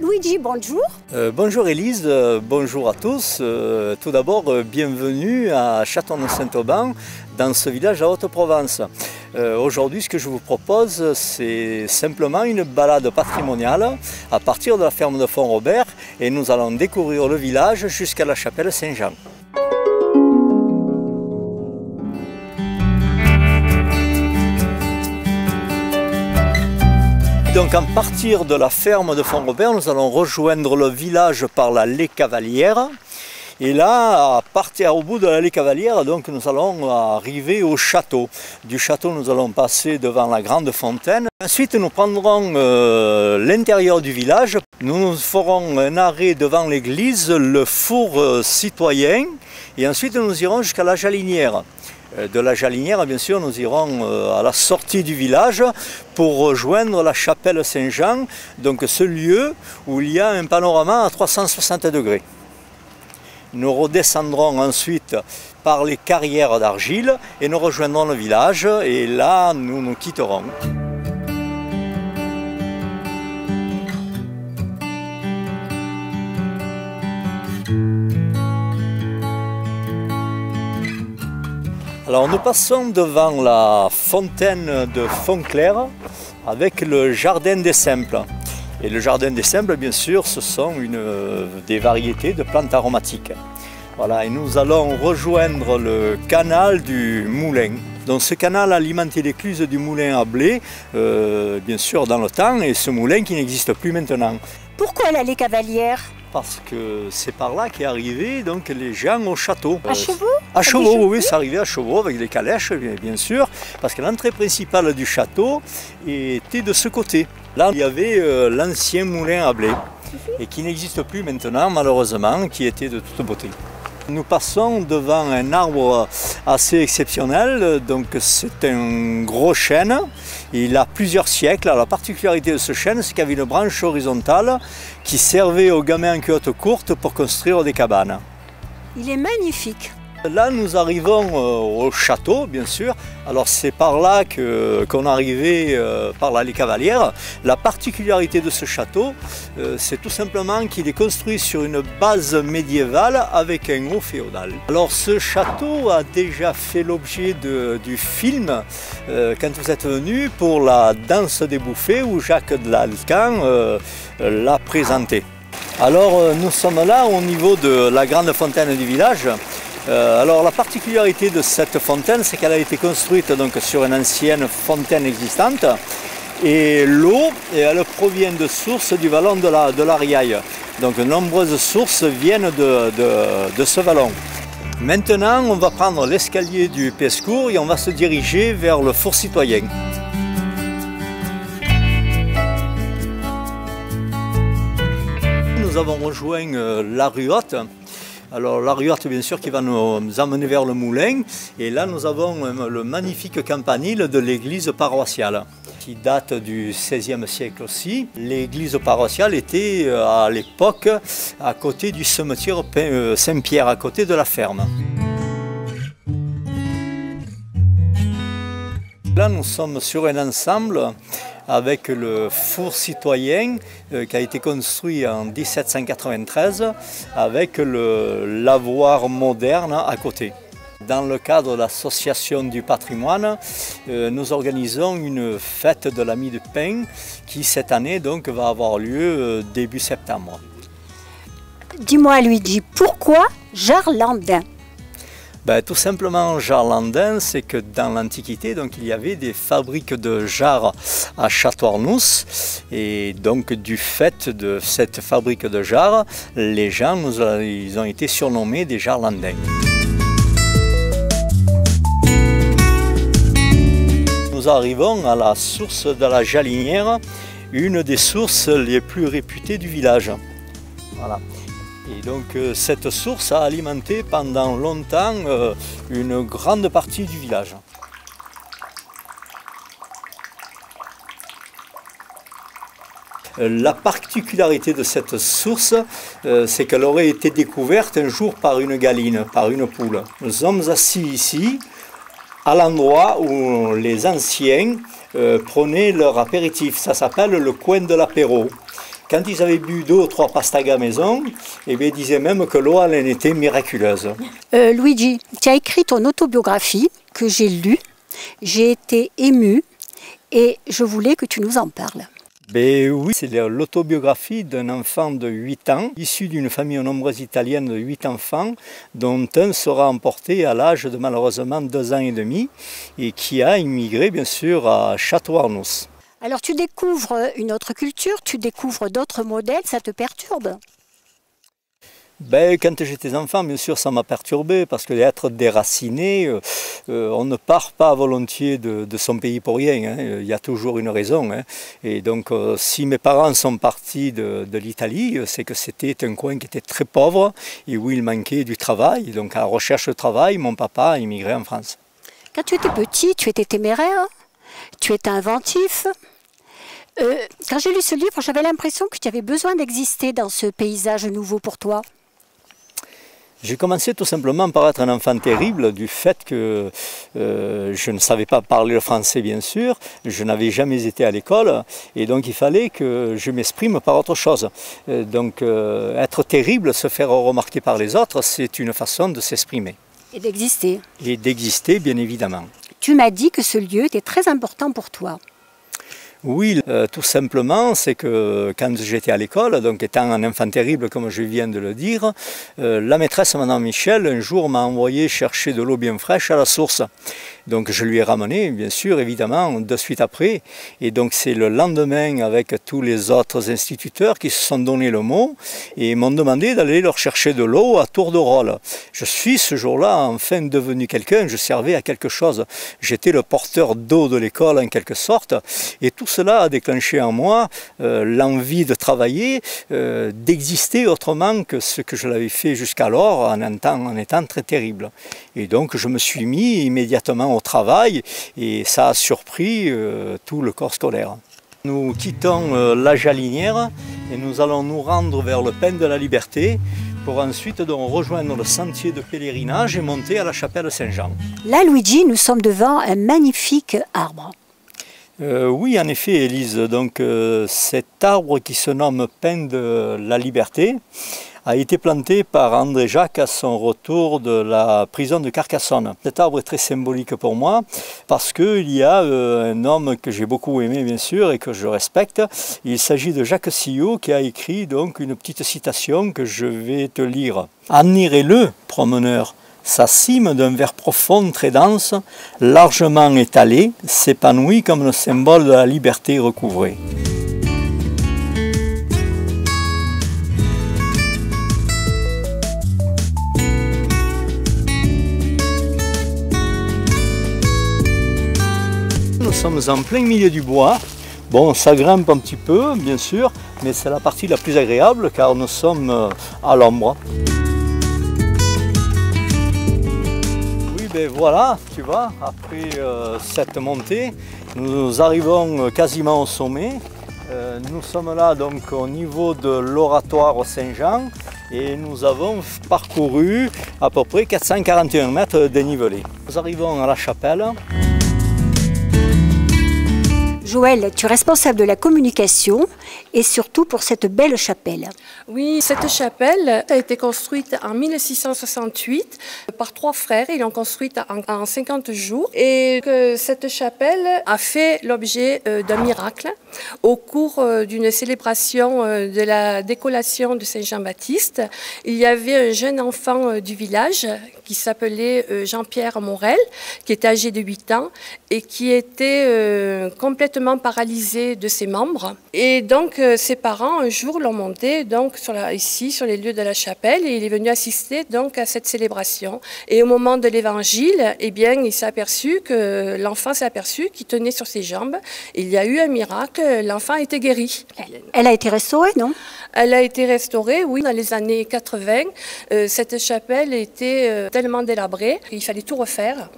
Luigi, bonjour. Bonjour Élise, bonjour à tous. Tout d'abord, bienvenue à Châtillon-Saint-Auban, dans ce village à Haute-Provence. Aujourd'hui, ce que je vous propose, c'est simplement une balade patrimoniale à partir de la ferme de Font-Robert et nous allons découvrir le village jusqu'à la chapelle Saint-Jean. Donc à partir de la ferme de Font-Robert, nous allons rejoindre le village par l'allée Cavalière. Et là, au bout de l'allée Cavalière, donc, nous allons arriver au château. Du château, nous allons passer devant la grande fontaine. Ensuite, nous prendrons l'intérieur du village. Nous ferons un arrêt devant l'église, le four citoyen. Et ensuite, nous irons jusqu'à la Jalinière. De la Jalinière, bien sûr, nous irons à la sortie du village pour rejoindre la chapelle Saint-Jean, donc ce lieu où il y a un panorama à 360 degrés. Nous redescendrons ensuite par les carrières d'argile et nous rejoindrons le village et là nous nous quitterons. Alors nous passons devant la fontaine de Fontclair avec le jardin des simples. Et le jardin des simples, bien sûr, ce sont des variétés de plantes aromatiques. Voilà, et nous allons rejoindre le canal du moulin. Donc ce canal alimentait l'écluse du moulin à blé, bien sûr dans le temps, et ce moulin qui n'existe plus maintenant. Pourquoi l'allée Cavalière? Parce que c'est par là qu'est arrivé donc les gens au château. À chevaux? À chevaux, oui, c'est arrivé à chevaux avec des calèches, bien sûr, parce que l'entrée principale du château était de ce côté. Là, il y avait l'ancien moulin à blé, et qui n'existe plus maintenant, malheureusement, qui était de toute beauté. Nous passons devant un arbre assez exceptionnel, donc c'est un gros chêne, il a plusieurs siècles. La particularité de ce chêne, c'est qu'il y avait une branche horizontale qui servait aux gamins en culotte courte pour construire des cabanes. Il est magnifique. Là, nous arrivons au château, bien sûr. Alors, c'est par là qu'on arrivait par l'allée Cavalière. La particularité de ce château, c'est tout simplement qu'il est construit sur une base médiévale avec un haut féodal. Alors, ce château a déjà fait l'objet du film, quand vous êtes venu, pour la danse des bouffées, où Jacques de Lalcan l'a présenté. Alors, nous sommes là au niveau de la grande fontaine du village. Alors la particularité de cette fontaine, c'est qu'elle a été construite donc, sur une ancienne fontaine existante et l'eau, elle provient de sources du vallon de la Riaille. Donc de nombreuses sources viennent de ce vallon. Maintenant, on va prendre l'escalier du Pescourt et on va se diriger vers le four citoyen. Nous avons rejoint la rue Haute. Alors la rue Haute, bien sûr, qui va nous emmener vers le moulin. Et là, nous avons le magnifique campanile de l'église paroissiale, qui date du XVIe siècle aussi. L'église paroissiale était à l'époque à côté du cimetière Saint-Pierre, à côté de la ferme. Là, nous sommes sur un ensemble avec le four citoyen qui a été construit en 1793 avec le lavoir moderne à côté. Dans le cadre de l'association du patrimoine, nous organisons une fête de la mie de pain qui cette année donc, va avoir lieu début septembre. Dis-moi Luigi, pourquoi Jarlandin? Tout simplement, Jarlandin, c'est que dans l'Antiquité, il y avait des fabriques de jarres à Château-Arnoux. Et donc, du fait de cette fabrique de jarres, les gens ils ont été surnommés des Jarlandins. Nous arrivons à la source de la Jalinière, une des sources les plus réputées du village. Voilà. Et donc cette source a alimenté pendant longtemps une grande partie du village. La particularité de cette source, c'est qu'elle aurait été découverte un jour par une galine, par une poule. Nous sommes assis ici, à l'endroit où les anciens prenaient leur apéritif. Ça s'appelle le coin de l'apéro. Quand ils avaient bu 2 ou 3 pastagas maison, eh bien, ils disaient même que l'eau elle était miraculeuse. Luigi, tu as écrit ton autobiographie que j'ai lue. J'ai été émue et je voulais que tu nous en parles. Ben oui, c'est l'autobiographie d'un enfant de 8 ans, issu d'une famille nombreuse italienne de 8 enfants, dont un sera emporté à l'âge de malheureusement 2 ans et demi, et qui a immigré bien sûr à Château-Arnoux. Alors tu découvres une autre culture, tu découvres d'autres modèles, ça te perturbe? Ben, quand j'étais enfant, bien sûr, ça m'a perturbé parce que d'être déraciné, on ne part pas volontiers de son pays pour rien. Hein. Il y a toujours une raison. Hein. Et donc, si mes parents sont partis de l'Italie, c'est que c'était un coin qui était très pauvre et où il manquait du travail. Donc, à la recherche de travail, mon papa a immigré en France. Quand tu étais petit, tu étais téméraire, tu étais inventif. Quand j'ai lu ce livre, j'avais l'impression que tu avais besoin d'exister dans ce paysage nouveau pour toi. J'ai commencé tout simplement par être un enfant terrible du fait que je ne savais pas parler le français bien sûr, je n'avais jamais été à l'école et donc il fallait que je m'exprime par autre chose. Donc être terrible, se faire remarquer par les autres, c'est une façon de s'exprimer. Et d'exister. Et d'exister bien évidemment. Tu m'as dit que ce lieu était très important pour toi. Oui, tout simplement, c'est que quand j'étais à l'école, donc étant un enfant terrible comme je viens de le dire, la maîtresse Madame Michel un jour m'a envoyé chercher de l'eau bien fraîche à la source. Donc je lui ai ramené, bien sûr, évidemment, de suite après. Et donc c'est le lendemain avec tous les autres instituteurs qui se sont donné le mot et m'ont demandé d'aller leur chercher de l'eau à tour de rôle. Je suis ce jour-là enfin devenu quelqu'un, je servais à quelque chose. J'étais le porteur d'eau de l'école en quelque sorte. Et tout cela a déclenché en moi l'envie de travailler, d'exister autrement que ce que je l'avais fait jusqu'alors en étant très terrible. Et donc je me suis mis immédiatement au travail et ça a surpris tout le corps scolaire. Nous quittons la Jalinière et nous allons nous rendre vers le Pin de la Liberté pour ensuite donc rejoindre le sentier de pèlerinage et monter à la chapelle Saint-Jean. Là, Luigi, nous sommes devant un magnifique arbre. Oui, en effet, Élise. Donc, cet arbre qui se nomme Pin de la Liberté a été planté par André Jacques à son retour de la prison de Carcassonne. Cet arbre est très symbolique pour moi parce qu'il y a un homme que j'ai beaucoup aimé bien sûr et que je respecte. Il s'agit de Jacques Sillot qui a écrit donc une petite citation que je vais te lire. « Admirez-le, promeneur, sa cime d'un vert profond très dense, largement étalée, s'épanouit comme le symbole de la liberté recouvrée. » Nous sommes en plein milieu du bois. Bon, ça grimpe un petit peu, bien sûr, mais c'est la partie la plus agréable car nous sommes à l'ombre. Oui, ben voilà, tu vois, après cette montée, nous arrivons quasiment au sommet. Nous sommes là donc au niveau de l'oratoire Saint-Jean et nous avons parcouru à peu près 441 mètres de dénivelé. Nous arrivons à la chapelle. Joël, tu es responsable de la communication et surtout pour cette belle chapelle. Oui, cette chapelle a été construite en 1668 par 3 frères. Ils l'ont construite en 50 jours. Et que cette chapelle a fait l'objet d'un miracle au cours d'une célébration de la décollation de Saint-Jean-Baptiste. Il y avait un jeune enfant du village qui s'appelait Jean-Pierre Morel, qui était âgé de 8 ans et qui était complètement paralysé de ses membres. Et donc ses parents un jour l'ont monté donc ici sur les lieux de la chapelle et il est venu assister donc à cette célébration. Et au moment de l'évangile, eh bien il s'est aperçu que l'enfant s'est aperçu qu'il tenait sur ses jambes. Il y a eu un miracle, l'enfant a été guéri. Elle a été restaurée, non? Elle a été restaurée, oui, dans les années 80. Cette chapelle était tellement délabrée qu'il fallait tout refaire.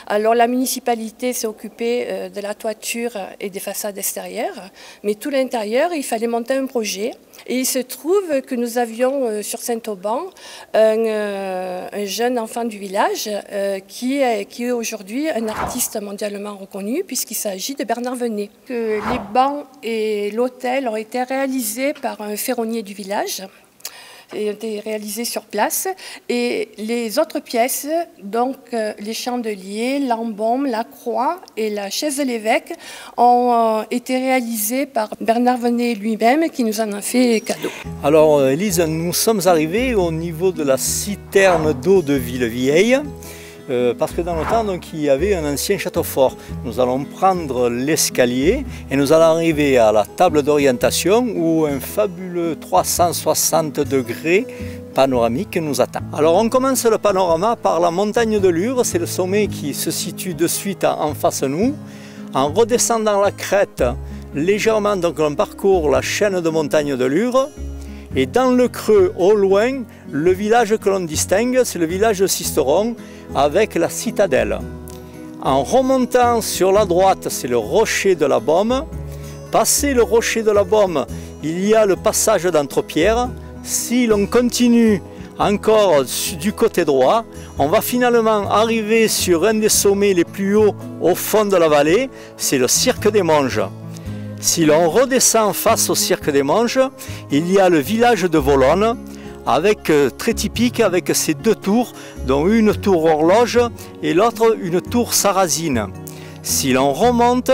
Alors la municipalité s'est occupée de la toiture et des façades extérieures, mais tout l'intérieur, il fallait monter un projet. Et il se trouve que nous avions sur Saint-Auban un jeune enfant du village qui est aujourd'hui un artiste mondialement reconnu puisqu'il s'agit de Bernard Venet. Les bancs bâtiment et l'hôtel ont été réalisés par un ferronnier du village. Et ont été réalisés sur place. Et les autres pièces, donc les chandeliers, l'embaume, la croix et la chaise de l'évêque, ont été réalisés par Bernard Venet lui-même, qui nous en a fait cadeau. Alors Élise, nous sommes arrivés au niveau de la citerne d'eau de Villevieille. Parce que dans le temps, donc, il y avait un ancien château fort. Nous allons prendre l'escalier et nous allons arriver à la table d'orientation où un fabuleux 360 degrés panoramique nous attend. Alors on commence le panorama par la montagne de Lure, c'est le sommet qui se situe de suite en face de nous. En redescendant la crête légèrement, donc on parcourt la chaîne de montagnes de Lure. Et dans le creux, au loin, le village que l'on distingue, c'est le village de Sisteron avec la citadelle. En remontant sur la droite, c'est le rocher de la Baume. Passé le rocher de la Baume, il y a le passage d'Entrepierre. Si l'on continue encore du côté droit, on va finalement arriver sur un des sommets les plus hauts au fond de la vallée, c'est le Cirque des Monges. Si l'on redescend face au Cirque des Monges, il y a le village de Volonne, avec, très typique, avec ses deux tours, dont une tour horloge et l'autre une tour sarrasine. Si l'on remonte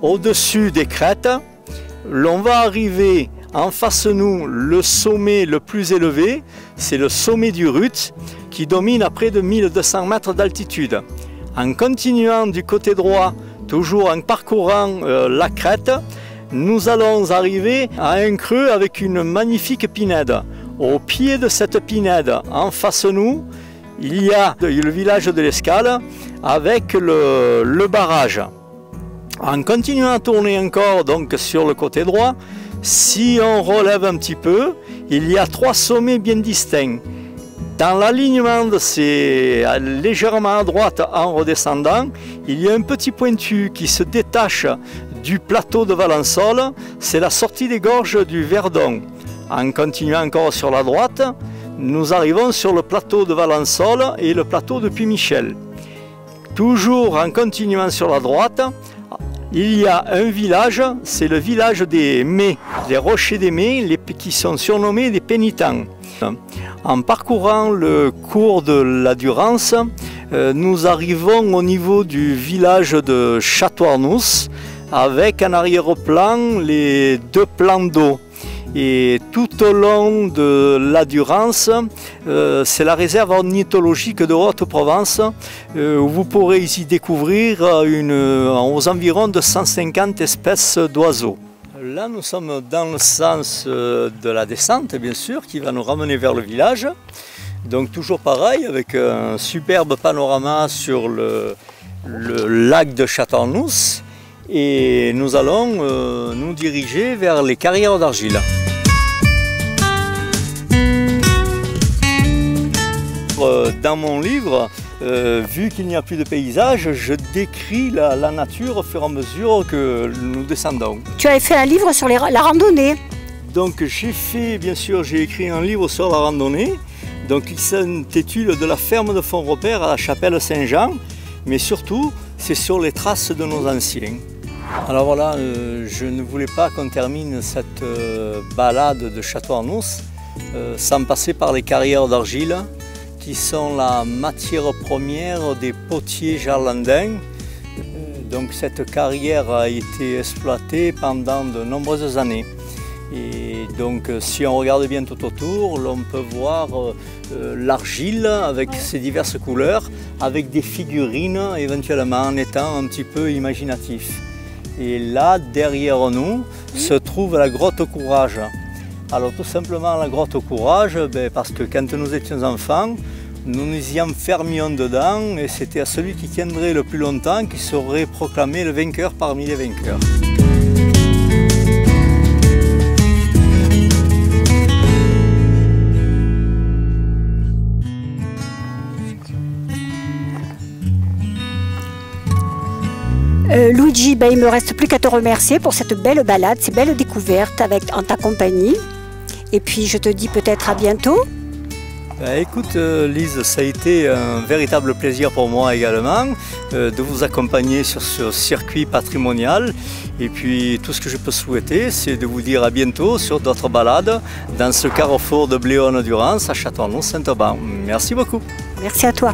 au-dessus des crêtes, l'on va arriver en face de nous le sommet le plus élevé, c'est le sommet du Rut, qui domine à près de 1200 mètres d'altitude. En continuant du côté droit, toujours en parcourant la crête, nous allons arriver à un creux avec une magnifique pinède. Au pied de cette pinède, en face de nous, il y a le village de l'Escale avec le barrage. En continuant à tourner encore donc, sur le côté droit, si on relève un petit peu, il y a trois sommets bien distincts. Dans l'alignement, c'est légèrement à droite en redescendant, il y a un petit pointu qui se détache du plateau de Valençol, c'est la sortie des gorges du Verdon. En continuant encore sur la droite, nous arrivons sur le plateau de Valençol et le plateau de Puy-Michel. Toujours en continuant sur la droite, il y a un village, c'est le village des Mets, les rochers des Mets, qui sont surnommés des pénitents. En parcourant le cours de la Durance, nous arrivons au niveau du village de Château-Arnoux, avec en arrière-plan les deux plans d'eau. Et tout au long de la Durance, c'est la réserve ornithologique de Haute-Provence où vous pourrez ici découvrir aux environs de 150 espèces d'oiseaux. Là, nous sommes dans le sens de la descente, bien sûr, qui va nous ramener vers le village. Donc toujours pareil, avec un superbe panorama sur le lac de Château-Arnoux. Et nous allons nous diriger vers les carrières d'argile. Dans mon livre, vu qu'il n'y a plus de paysage, je décris la nature au fur et à mesure que nous descendons. Tu avais fait un livre sur la randonnée. Donc j'ai écrit un livre sur la randonnée. Donc il s'intitule « De la ferme de Font-Repère à la chapelle Saint-Jean », mais surtout c'est sur les traces de nos anciens. Alors voilà, je ne voulais pas qu'on termine cette balade de Château-Arnoux sans passer par les carrières d'argile qui sont la matière première des potiers jarlandins. Donc cette carrière a été exploitée pendant de nombreuses années. Et donc si on regarde bien tout autour, l'on peut voir l'argile avec ses diverses couleurs, avec des figurines éventuellement en étant un petit peu imaginatif. Et là, derrière nous, se trouve la grotte Courage. Alors tout simplement la grotte Courage, parce que quand nous étions enfants, nous nous y enfermions dedans et c'était à celui qui tiendrait le plus longtemps qui serait proclamé le vainqueur parmi les vainqueurs. Luigi, il ne me reste plus qu'à te remercier pour cette belle balade, ces belles découvertes en ta compagnie. Et puis je te dis peut-être à bientôt. Écoute Lise, ça a été un véritable plaisir pour moi également de vous accompagner sur ce circuit patrimonial. Et puis tout ce que je peux souhaiter, c'est de vous dire à bientôt sur d'autres balades dans ce carrefour de Bléone-Durance à Châtellon-Saint-Auban. Merci beaucoup. Merci à toi.